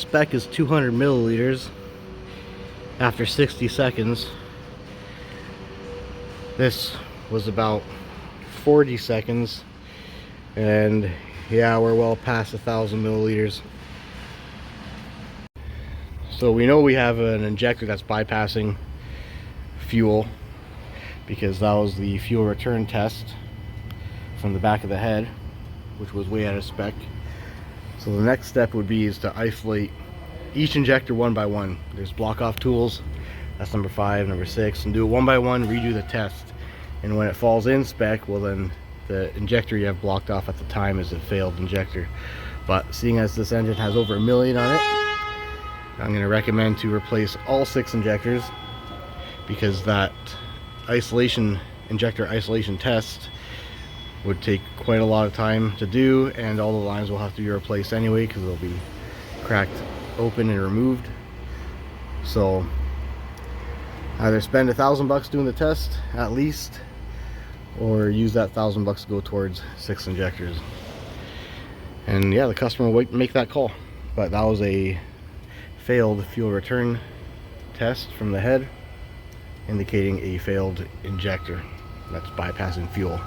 spec is 200 milliliters after 60 seconds. This was about 40 seconds, and yeah, we're well past 1,000 milliliters. So we know we have an injector that's bypassing fuel, because that was the fuel return test from the back of the head, which was way out of spec. So the next step would be to isolate each injector one by one. There's block off tools, that's number 5, number 6, and do it one by one, redo the test. And when it falls in spec, well then the injector you have blocked off at the time is a failed injector. But seeing as this engine has over 1 million on it, I'm going to recommend to replace all 6 injectors, because that injector isolation test would take quite a lot of time to do, and all the lines will have to be replaced anyway because they'll be cracked open and removed. So either spend $1,000 doing the test at least, or use that $1,000 to go towards 6 injectors. And yeah, the customer will make that call. But that was a failed fuel return test from the head, indicating a failed injector that's bypassing fuel.